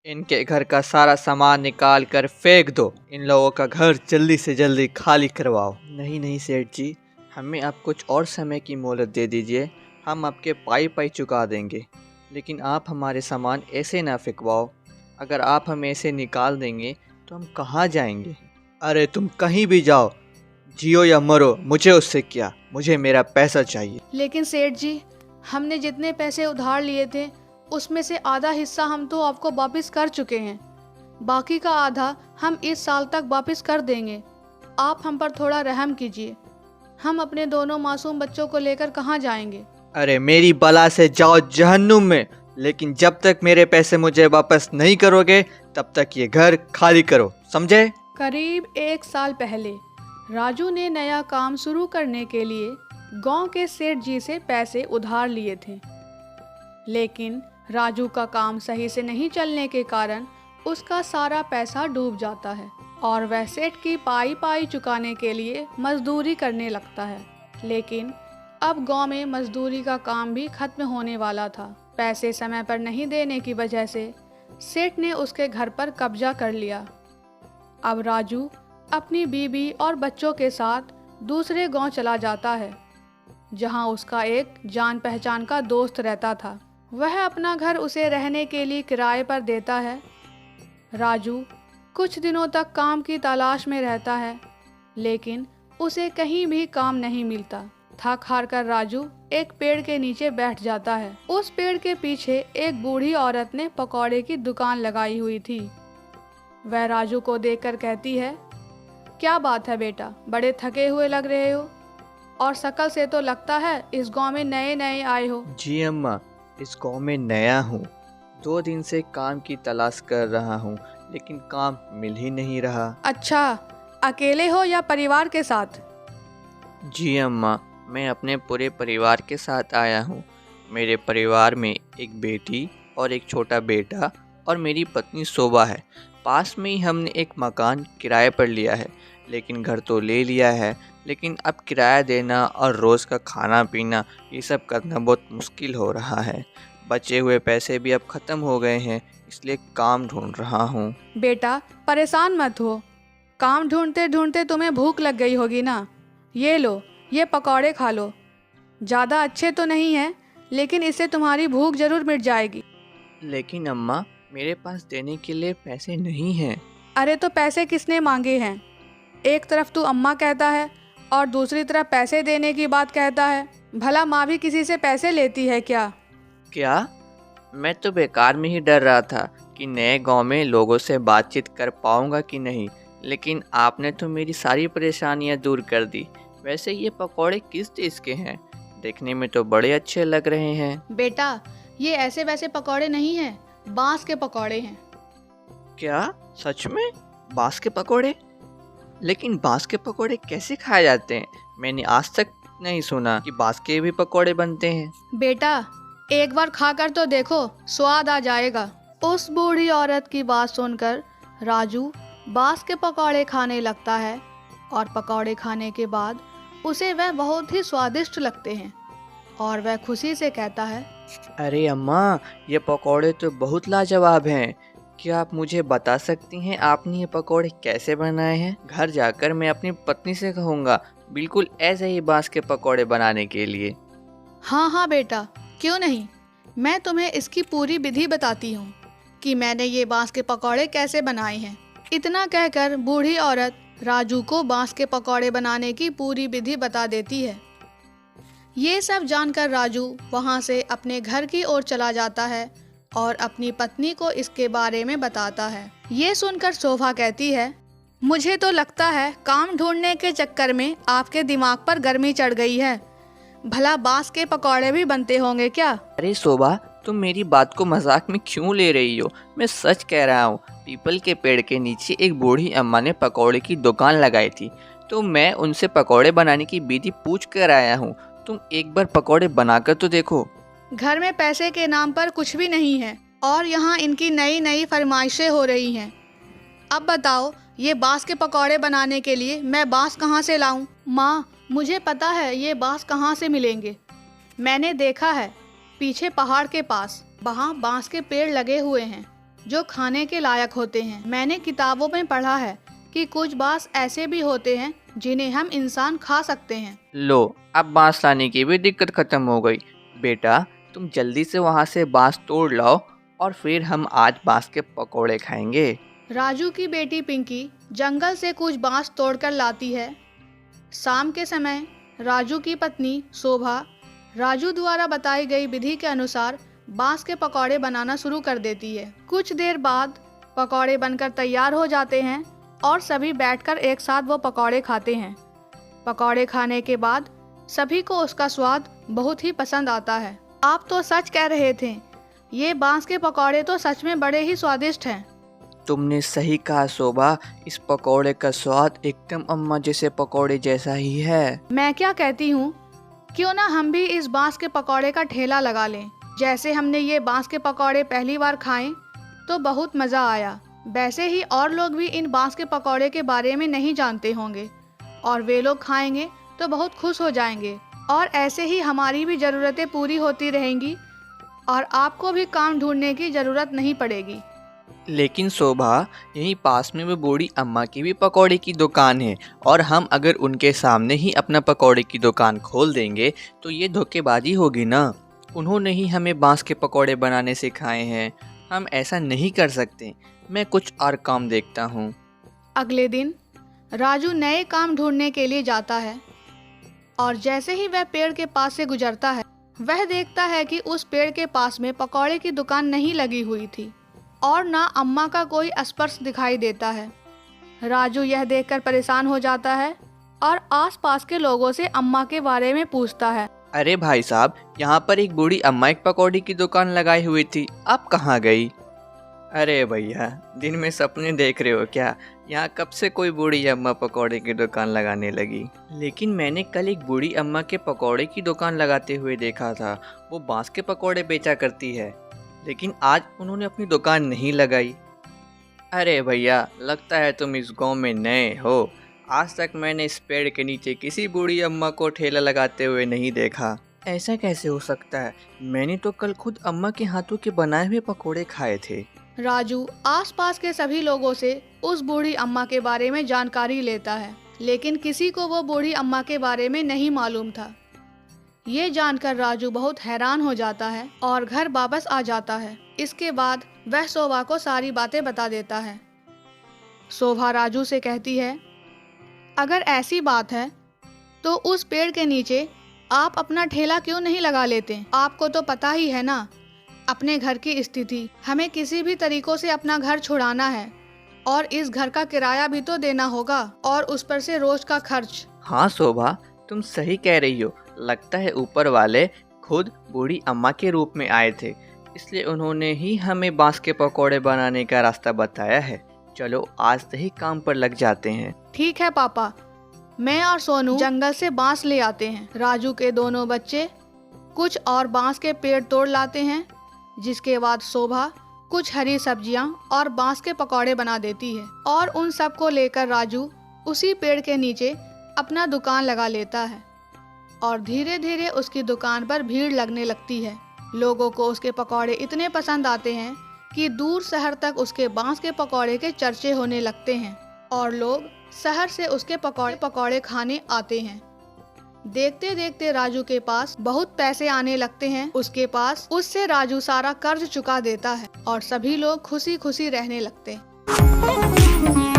इनके घर का सारा सामान निकाल कर फेंक दो। इन लोगों का घर जल्दी से जल्दी खाली करवाओ। नहीं नहीं सेठ जी, हमें आप कुछ और समय की मोहलत दे दीजिए, हम आपके पाई पाई चुका देंगे, लेकिन आप हमारे सामान ऐसे ना फेंकवाओ। अगर आप हमें ऐसे निकाल देंगे तो हम कहाँ जाएंगे? अरे तुम कहीं भी जाओ, जियो या मरो, मुझे उससे क्या, मुझे मेरा पैसा चाहिए। लेकिन सेठ जी, हमने जितने पैसे उधार लिए थे उसमें से आधा हिस्सा हम तो आपको वापस कर चुके हैं। बाकी का आधा हम इस साल तक वापस कर देंगे। आप हम पर थोड़ा रहम कीजिए। हम अपने दोनों मासूम बच्चों को लेकर कहाँ जाएंगे? अरे मेरी बला से जाओ जहन्नुम में, लेकिन जब तक मेरे पैसे मुझे वापस नहीं करोगे तब तक ये घर खाली करो, समझे? करीब 1 साल पहले राजू ने नया काम शुरू करने के लिए गांव के सेठ जी से पैसे उधार लिए थे, लेकिन राजू का काम सही से नहीं चलने के कारण उसका सारा पैसा डूब जाता है और वह सेठ की पाई पाई चुकाने के लिए मजदूरी करने लगता है। लेकिन अब गांव में मजदूरी का काम भी खत्म होने वाला था। पैसे समय पर नहीं देने की वजह से सेठ ने उसके घर पर कब्जा कर लिया। अब राजू अपनी बीवी और बच्चों के साथ दूसरे गांव चला जाता है, जहां उसका एक जान पहचान का दोस्त रहता था। वह अपना घर उसे रहने के लिए किराए पर देता है। राजू कुछ दिनों तक काम की तलाश में रहता है, लेकिन उसे कहीं भी काम नहीं मिलता। थक हार कर राजू एक पेड़ के नीचे बैठ जाता है। उस पेड़ के पीछे एक बूढ़ी औरत ने पकौड़े की दुकान लगाई हुई थी। वह राजू को देखकर कहती है, क्या बात है बेटा, बड़े थके हुए लग रहे हो और शक्ल से तो लगता है इस गांव में नए नए आए हो। जी अम्मा, इस गांव में नया हूँ, 2 दिन से काम की तलाश कर रहा हूँ, लेकिन काम मिल ही नहीं रहा। अच्छा, अकेले हो या परिवार के साथ? जी अम्मा, मैं अपने पूरे परिवार के साथ आया हूँ। मेरे परिवार में एक बेटी और एक छोटा बेटा और मेरी पत्नी शोभा है। पास में ही हमने एक मकान किराए पर लिया है, लेकिन घर तो ले लिया है, लेकिन अब किराया देना और रोज़ का खाना पीना ये सब करना बहुत मुश्किल हो रहा है। बचे हुए पैसे भी अब ख़त्म हो गए हैं, इसलिए काम ढूंढ रहा हूँ। बेटा परेशान मत हो, काम ढूंढते ढूंढते तुम्हें भूख लग गई होगी ना। ये लो, ये पकौड़े खा लो। ज़्यादा अच्छे तो नहीं हैं, लेकिन इससे तुम्हारी भूख जरूर मिट जाएगी। लेकिन अम्मा, मेरे पास देने के लिए पैसे नहीं हैं। अरे तो पैसे किसने मांगे हैं? एक तरफ तू अम्मा कहता है और दूसरी तरफ पैसे देने की बात कहता है। भला माँ भी किसी से पैसे लेती है क्या? क्या? मैं तो बेकार में ही डर रहा था कि नए गांव में लोगों से बातचीत कर पाऊंगा कि नहीं, लेकिन आपने तो मेरी सारी परेशानियां दूर कर दी। वैसे ये पकौड़े किस देश के हैं? देखने में तो बड़े अच्छे लग रहे हैं। बेटा, ये ऐसे वैसे पकौड़े नहीं हैं, बांस के पकौड़े हैं। क्या? सच में? बांस के पकौड़े? लेकिन बांस के पकौड़े कैसे खाए जाते हैं? मैंने आज तक नहीं सुना कि बांस के भी पकौड़े बनते हैं। बेटा, एक बार खाकर तो देखो, स्वाद आ जाएगा। उस बूढ़ी औरत की बात सुनकर राजू बांस के पकौड़े खाने लगता है और पकौड़े खाने के बाद उसे वह बहुत ही स्वादिष्ट लगते हैं और वह खुशी से कहता है, अरे अम्मा, ये पकौड़े तो बहुत लाजवाब हैं। क्या आप मुझे बता सकती हैं आपने ये पकौड़े कैसे बनाए हैं? घर जाकर मैं अपनी पत्नी से कहूँगा बिल्कुल ऐसे ही बांस के पकौड़े बनाने के लिए। हाँ हाँ बेटा, क्यों नहीं। मैं तुम्हें इसकी पूरी विधि बताती हूँ कि मैंने ये बांस के पकौड़े कैसे बनाए हैं। इतना कहकर बूढ़ी औरत राजू को बांस के पकौड़े बनाने की पूरी विधि बता देती है। ये सब जानकर राजू वहाँ से अपने घर की ओर चला जाता है और अपनी पत्नी को इसके बारे में बताता है। ये सुनकर शोभा कहती है, मुझे तो लगता है काम ढूंढने के चक्कर में आपके दिमाग पर गर्मी चढ़ गई है। भला बांस के पकौड़े भी बनते होंगे क्या? अरे शोभा, तुम मेरी बात को मजाक में क्यों ले रही हो? मैं सच कह रहा हूँ। पीपल के पेड़ के नीचे एक बूढ़ी अम्मा ने पकौड़े की दुकान लगाई थी, तो मैं उनसे पकौड़े बनाने की विधि पूछ कर आया हूँ। तुम एक बार पकौड़े बनाकर तो देखो। घर में पैसे के नाम पर कुछ भी नहीं है और यहाँ इनकी नई नई फरमाइशें हो रही हैं। अब बताओ, ये बांस के पकौड़े बनाने के लिए मैं बांस कहाँ से लाऊं? माँ, मुझे पता है ये बांस कहाँ से मिलेंगे। मैंने देखा है, पीछे पहाड़ के पास वहाँ बांस के पेड़ लगे हुए हैं। जो खाने के लायक होते हैं। मैंने किताबों में पढ़ा है कि कुछ बांस ऐसे भी होते हैं जिन्हें हम इंसान खा सकते हैं। लो, अब बांस लाने की भी दिक्कत खत्म हो गई। बेटा, तुम जल्दी से वहाँ से बांस तोड़ लाओ और फिर हम आज बांस के पकोड़े खाएंगे। राजू की बेटी पिंकी जंगल से कुछ बांस तोड़कर लाती है। शाम के समय राजू की पत्नी शोभा राजू द्वारा बताई गई विधि के अनुसार बांस के पकौड़े बनाना शुरू कर देती है। कुछ देर बाद पकौड़े बनकर तैयार हो जाते हैं और सभी बैठकर एक साथ वो पकौड़े खाते हैं। पकौड़े खाने के बाद सभी को उसका स्वाद बहुत ही पसंद आता है। आप तो सच कह रहे थे, ये बांस के पकौड़े तो सच में बड़े ही स्वादिष्ट हैं। तुमने सही कहा शोभा, इस पकौड़े का स्वाद एकदम अम्मा जैसे पकौड़े जैसा ही है। मैं क्या कहती हूँ, क्यों ना हम भी इस बांस के पकौड़े का ठेला लगा लें। जैसे हमने ये बांस के पकौड़े पहली बार खाए तो बहुत मज़ा आया, वैसे ही और लोग भी इन बांस के पकौड़े के बारे में नहीं जानते होंगे और वे लोग खाएंगे तो बहुत खुश हो जाएंगे और ऐसे ही हमारी भी ज़रूरतें पूरी होती रहेंगी और आपको भी काम ढूंढने की ज़रूरत नहीं पड़ेगी। लेकिन शोभा, यहीं पास में वो बूढ़ी अम्मा की भी पकौड़े की दुकान है और हम अगर उनके सामने ही अपना पकौड़े की दुकान खोल देंगे तो ये धोखेबाजी होगी ना। उन्होंने ही हमें बांस के पकौड़े बनाने सिखाए हैं, हम ऐसा नहीं कर सकते। मैं कुछ और काम देखता हूँ। अगले दिन राजू नए काम ढूंढने के लिए जाता है और जैसे ही वह पेड़ के पास से गुजरता है वह देखता है कि उस पेड़ के पास में पकौड़े की दुकान नहीं लगी हुई थी और ना अम्मा का कोई स्पर्श दिखाई देता है। राजू यह देखकर परेशान हो जाता है और आसपास के लोगों से अम्मा के बारे में पूछता है। अरे भाई साहब, यहाँ पर एक बूढ़ी अम्मा एक पकौड़ी की दुकान लगाई हुई थी, आप कहाँ गई? अरे भैया, दिन में सपने देख रहे हो क्या? यहाँ कब से कोई बूढ़ी अम्मा पकौड़े की दुकान लगाने लगी? लेकिन मैंने कल एक बूढ़ी अम्मा के पकौड़े की दुकान लगाते हुए देखा था। वो बांस के पकौड़े बेचा करती है, लेकिन आज उन्होंने अपनी दुकान नहीं लगाई। अरे भैया, लगता है तुम इस गांव में नए हो। आज तक मैंने इस पेड़ के नीचे किसी बूढ़ी अम्मा को ठेला लगाते हुए नहीं देखा। ऐसा कैसे हो सकता है? मैंने तो कल खुद अम्मा के हाथों के बनाए हुए पकौड़े खाए थे। राजू आसपास के सभी लोगों से उस बूढ़ी अम्मा के बारे में जानकारी लेता है, लेकिन किसी को वो बूढ़ी अम्मा के बारे में नहीं मालूम था। ये जानकर राजू बहुत हैरान हो जाता है और घर वापस आ जाता है। इसके बाद वह शोभा को सारी बातें बता देता है। शोभा राजू से कहती है, अगर ऐसी बात है तो उस पेड़ के नीचे आप अपना ठेला क्यों नहीं लगा लेते? आपको तो पता ही है ना अपने घर की स्थिति। हमें किसी भी तरीकों से अपना घर छुड़ाना है और इस घर का किराया भी तो देना होगा और उस पर से रोज का खर्च। हाँ शोभा, तुम सही कह रही हो। लगता है ऊपर वाले खुद बूढ़ी अम्मा के रूप में आए थे, इसलिए उन्होंने ही हमें बांस के पकौड़े बनाने का रास्ता बताया है। चलो आज से ही काम पर लग जाते हैं। ठीक है पापा, मैं और सोनू जंगल से बांस ले आते हैं। राजू के दोनों बच्चे कुछ और बांस के पेड़ तोड़ लाते हैं, जिसके बाद शोभा कुछ हरी सब्जियां और बांस के पकौड़े बना देती है और उन सबको लेकर राजू उसी पेड़ के नीचे अपना दुकान लगा लेता है और धीरे धीरे उसकी दुकान पर भीड़ लगने लगती है। लोगों को उसके पकौड़े इतने पसंद आते हैं कि दूर शहर तक उसके बांस के पकौड़े के चर्चे होने लगते हैं और लोग शहर से उसके पकौड़े खाने आते हैं। देखते देखते राजू के पास बहुत पैसे आने लगते हैं। उससे राजू सारा कर्ज चुका देता है और सभी लोग खुशी खुशी रहने लगते हैं।